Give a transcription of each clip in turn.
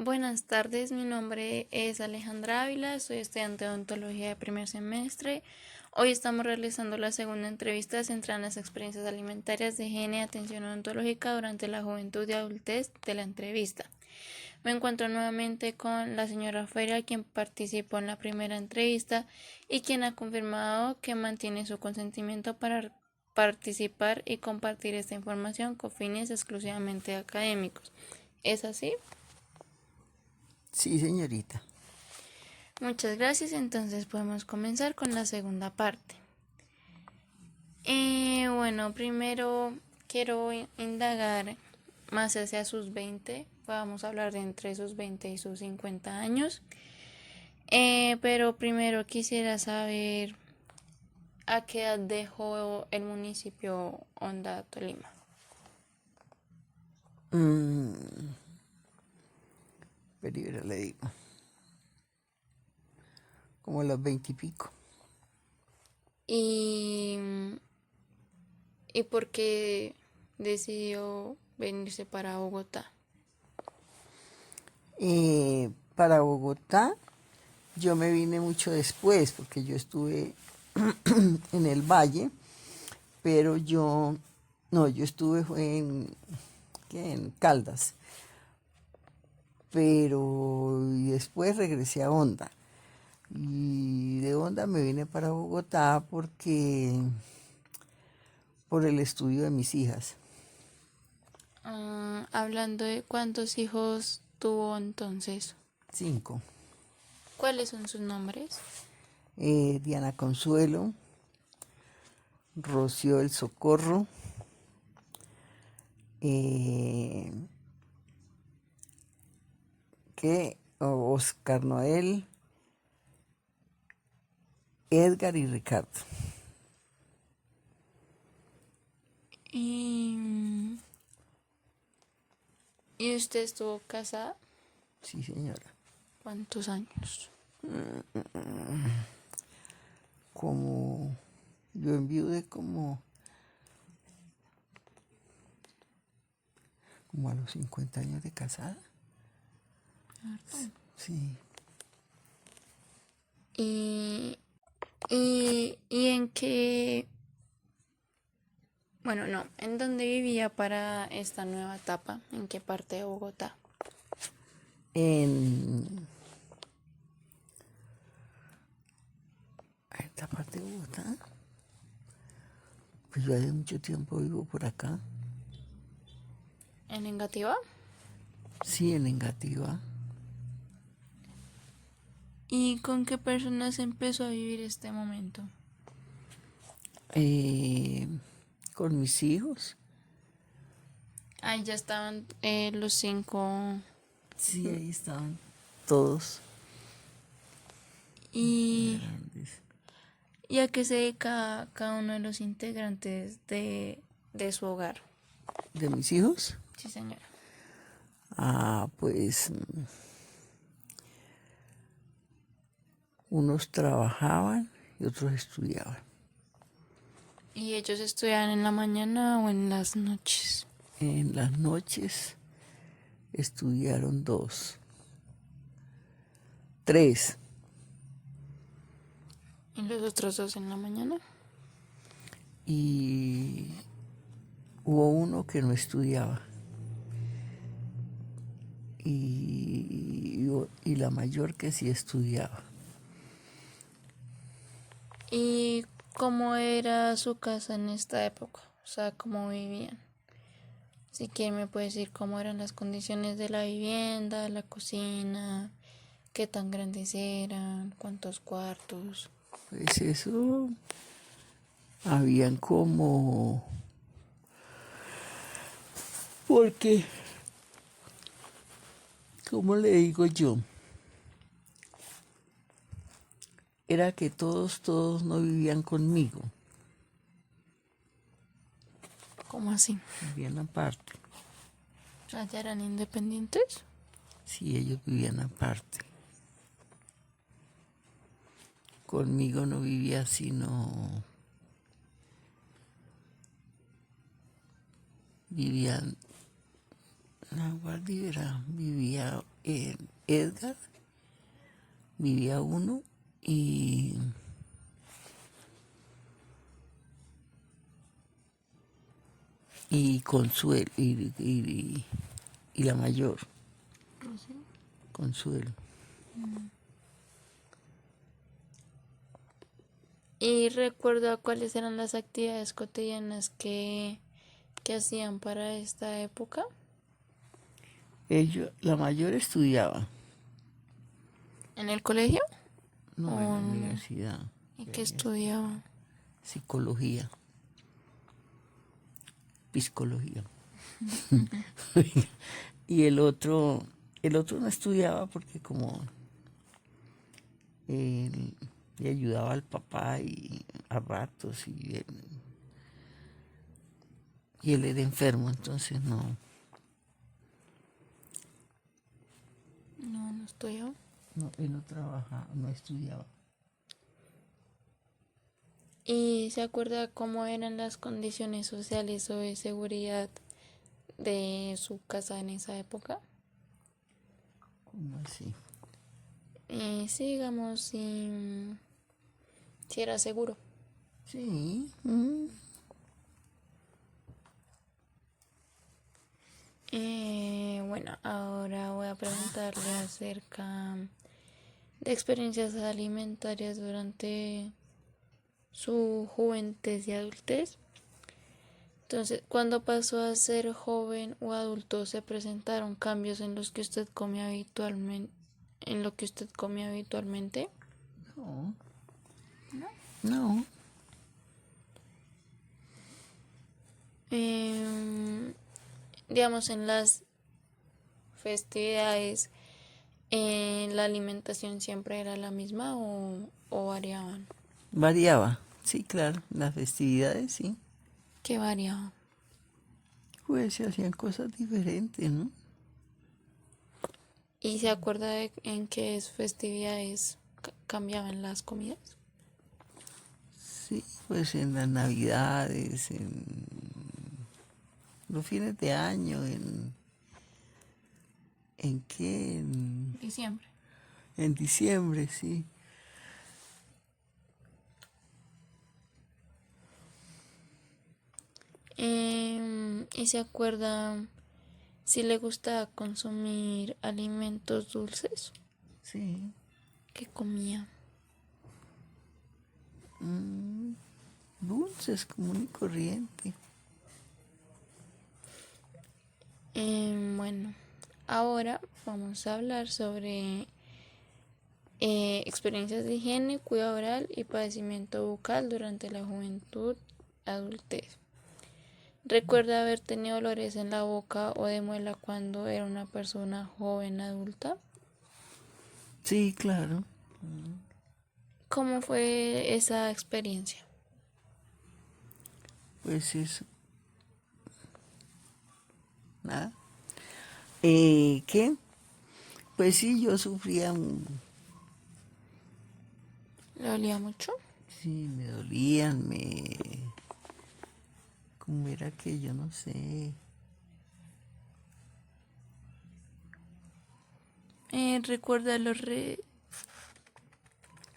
Buenas tardes, mi nombre es Alejandra Ávila, soy estudiante de odontología de primer semestre. Hoy estamos realizando la segunda entrevista centrada en las experiencias alimentarias de higiene y atención odontológica durante la juventud y adultez de la entrevista. Me encuentro nuevamente con la señora Feria, quien participó en la primera entrevista y quien ha confirmado que mantiene su consentimiento para participar y compartir esta información con fines exclusivamente académicos. ¿Es así? Sí, señorita. Muchas gracias, entonces podemos comenzar con la segunda parte. Bueno, primero quiero indagar más hacia sus 20, vamos a hablar de entre sus 20 y sus 50 años, pero primero quisiera saber a qué edad dejó el municipio Honda, Tolima. Pero le digo, como a los 20 y pico. Y, y por qué decidió venirse para Bogotá. Para Bogotá, yo me vine mucho después, porque yo estuve en el Valle, pero yo estuve fue en Caldas, pero y después regresé a Honda. Y de Honda me vine para Bogotá por el estudio de mis hijas. Hablando de cuántos hijos tuvo entonces, 5. ¿cuáles son sus nombres? Diana Consuelo, Rocío del Socorro, Oscar Noel, Edgar y Ricardo. Y, ¿Y usted estuvo casada? Sí, señora. ¿Cuántos años? Como yo enviudé como a los 50 años de casada. Sí. ¿Y, y en qué, bueno, no, en dónde vivía para esta nueva etapa? ¿En qué parte de Bogotá? En esta parte de Bogotá, pues yo hace mucho tiempo vivo por acá. ¿En Engativá? Sí, en Engativá. ¿Y con qué personas empezó a vivir este momento? Con mis hijos. Ahí ya estaban los 5. Sí, ahí estaban todos ¿Y, grandes. ¿Y a qué se dedica cada uno de los integrantes de su hogar? ¿De mis hijos? Sí, señora. Pues unos trabajaban y otros estudiaban. ¿Y ellos estudian en la mañana o en las noches? En las noches estudiaron 2, 3, ¿Y los otros 2 en la mañana? y hubo uno que no estudiaba. Y la mayor que sí estudiaba. ¿Y cómo era su casa en esta época? O sea, ¿cómo vivían? Si quiere me puede decir cómo eran las condiciones de la vivienda, la cocina, qué tan grandes eran, cuántos cuartos. Pues eso, habían porque, ¿cómo le digo yo? Era que todos no vivían conmigo, ¿Cómo así? vivían aparte. O sea, ¿ya eran independientes? Sí, ellos vivían aparte. Conmigo no vivía sino, vivían, la guardiera vivía Edgar, vivía uno, y Consuelo, y la mayor, Rocío. Consuelo. ¿Y recuerda cuáles eran las actividades cotidianas que hacían para esta época? La mayor estudiaba, ¿En el colegio? no, en la universidad, ¿Y qué estudiaba? psicología, psicología. Y el otro no estudiaba porque como él le ayudaba al papá y a ratos y él era enfermo, entonces no, No estudiaba. no, él no trabajaba, no estudiaba. ¿Y se acuerda cómo eran las condiciones sociales o de seguridad de su casa en esa época? ¿Cómo así? Sí, digamos, si era seguro. Sí. Bueno, ahora voy a preguntarle acerca de experiencias alimentarias durante su juventud y adultez. Entonces, cuando pasó a ser joven o adulto, se presentaron cambios en los que usted come habitualmente, en lo que usted come habitualmente. No. No. Em, digamos, en las festividades, la alimentación siempre era la misma o variaban. Variaba. Sí, claro. Las festividades, sí. ¿Qué variaba? Pues se hacían cosas diferentes, ¿no? ¿Y se acuerda de en qué festividades cambiaban las comidas? Sí, pues en las navidades, en los fines de año, ¿en qué? Diciembre. En diciembre, sí. ¿Y se acuerda si le gusta consumir alimentos dulces? Sí. ¿Qué comía? Dulces, común y corriente. Bueno, ahora vamos a hablar sobre experiencias de higiene, cuidado oral y padecimiento bucal durante la juventud, adultez. ¿Recuerda haber tenido dolores en la boca o de muela cuando era una persona joven adulta? Sí, claro. ¿Cómo fue esa experiencia? Pues eso. Nada. ¿Qué? Pues sí, yo sufría, ¿Le dolía mucho? sí, me dolían, ¿cómo era que yo no sé? ¿Recuerda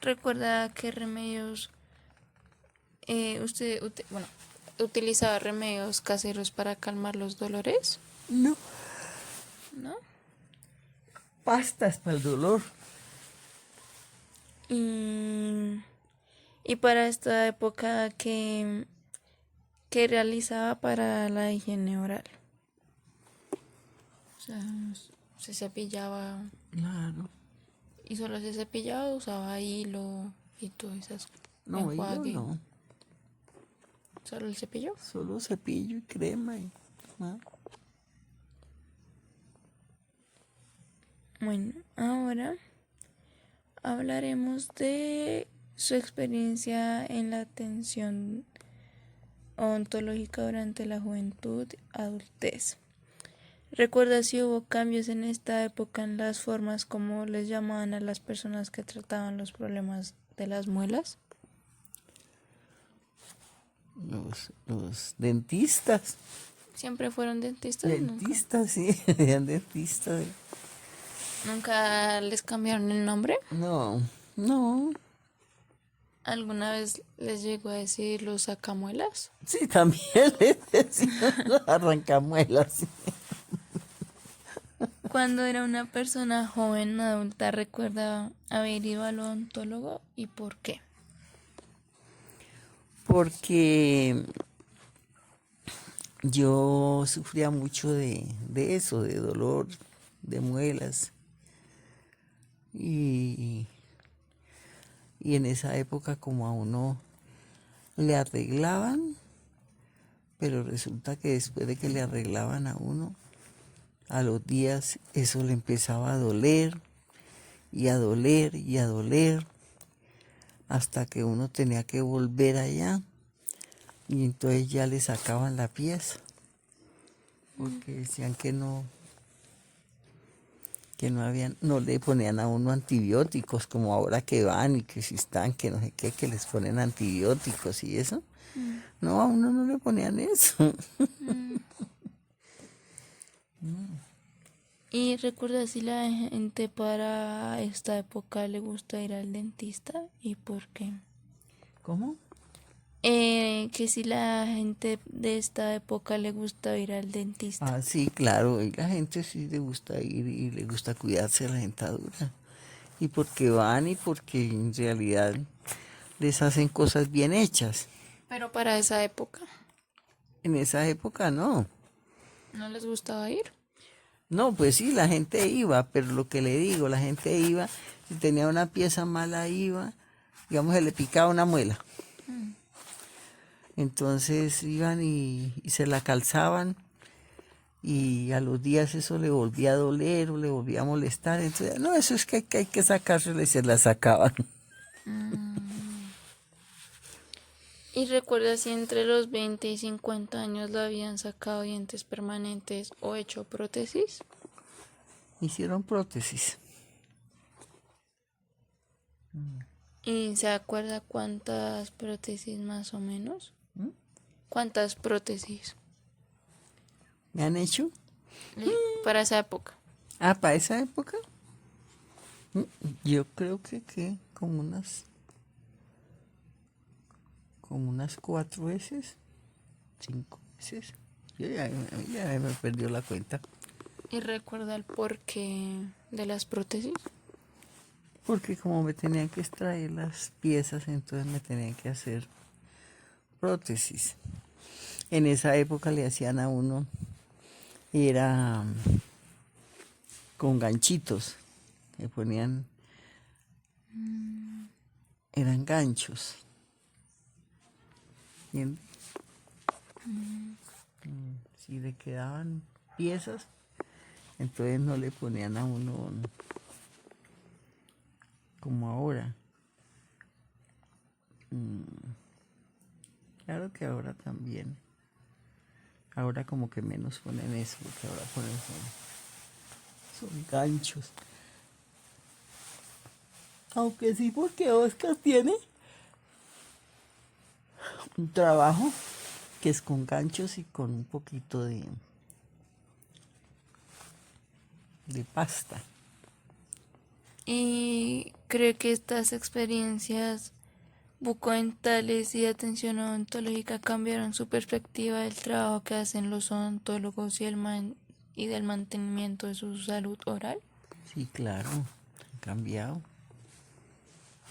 recuerda qué remedios bueno, utilizaba remedios caseros para calmar los dolores? No, ¿No? pastas para el dolor. Y, y para esta época que realizaba para la higiene oral. O sea, se cepillaba Claro. y solo se cepillaba, usaba hilo y todo esas No, hilo enjuague. no. Solo el cepillo. Solo cepillo y crema. ¿No? Bueno, ahora hablaremos de su experiencia en la atención odontológica durante la juventud, adultez. ¿Recuerda si hubo cambios en esta época en las formas como les llamaban a las personas que trataban los problemas de las muelas? Los dentistas. ¿Siempre fueron dentistas? Nunca. Dentistas, sí, eran dentistas. ¿Nunca les cambiaron el nombre? No, no. ¿Alguna vez les llegó a decir los sacamuelas? Sí, también le decían los arrancamuelas. Cuando era una persona joven, adulta, ¿recuerda haber ido al odontólogo y por qué? Porque yo sufría mucho de eso, de dolor de muelas. Y, y en esa época como a uno le arreglaban, pero resulta que después de que le arreglaban a uno, a los días eso le empezaba a doler y a doler y a doler, hasta que uno tenía que volver allá y entonces ya le sacaban la pieza, porque decían que no habían, no le ponían a uno antibióticos como ahora que van y que si están, que no sé qué, que les ponen antibióticos y eso. No, a uno no le ponían eso. ¿Y recuerda si la gente para esta época le gusta ir al dentista y por qué? ¿Cómo? Que si la gente de esta época le gusta ir al dentista. Ah, sí, claro, y la gente sí le gusta ir y le gusta cuidarse la dentadura. Y porque van y porque en realidad les hacen cosas bien hechas. Pero para esa época, En esa época no. ¿no les gustaba ir? No, pues sí, la gente iba, pero lo que le digo, la gente iba, si tenía una pieza mala iba, digamos, se le picaba una muela. Entonces iban y se la calzaban y a los días eso le volvía a doler o le volvía a molestar. Entonces, no, eso es que hay que sacársela y se la sacaban. ¿Y recuerda si entre los 20 y 50 años le habían sacado dientes permanentes o hecho prótesis? Hicieron prótesis. ¿Y se acuerda cuántas prótesis más o menos? ¿Cuántas prótesis ¿Me han hecho? para esa época? Ah, para esa época, yo creo que como unas 4 veces, 5 veces. Yo ya me perdió la cuenta. ¿Y recuerda el porqué de las prótesis? Porque como me tenían que extraer las piezas, entonces me tenían que hacer prótesis. En esa época le hacían a uno, era con ganchitos, le ponían, eran ganchos. ¿Entiendes? Si le quedaban piezas, entonces no le ponían a uno como ahora. Claro que ahora también. Ahora como que menos ponen eso, porque ahora ponen son ganchos. Aunque sí, porque Oscar tiene un trabajo que es con ganchos y con un poquito de pasta. ¿Y cree que estas experiencias bucodentales y de atención odontológica cambiaron su perspectiva del trabajo que hacen los odontólogos y del mantenimiento de su salud oral? Sí, claro, han cambiado.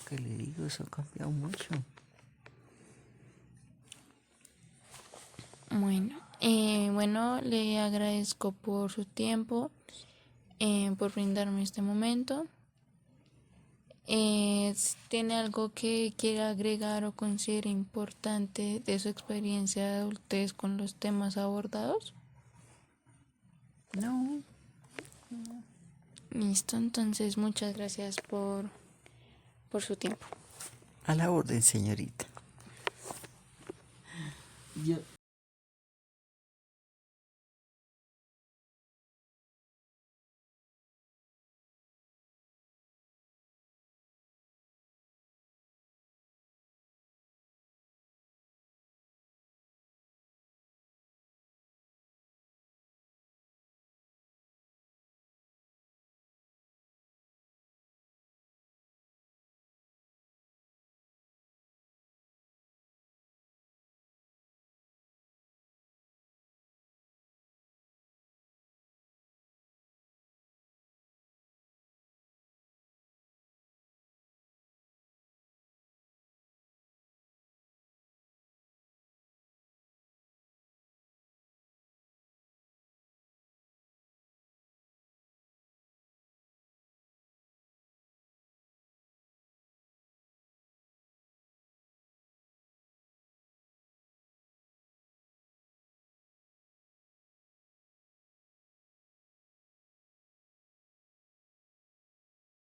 ¿Qué le digo? Eso ha cambiado mucho. Bueno, le agradezco por su tiempo, por brindarme este momento. ¿Tiene algo que quiera agregar o considere importante de su experiencia de adultez con los temas abordados? No, Listo, entonces muchas gracias por su tiempo. a la orden, señorita. Yo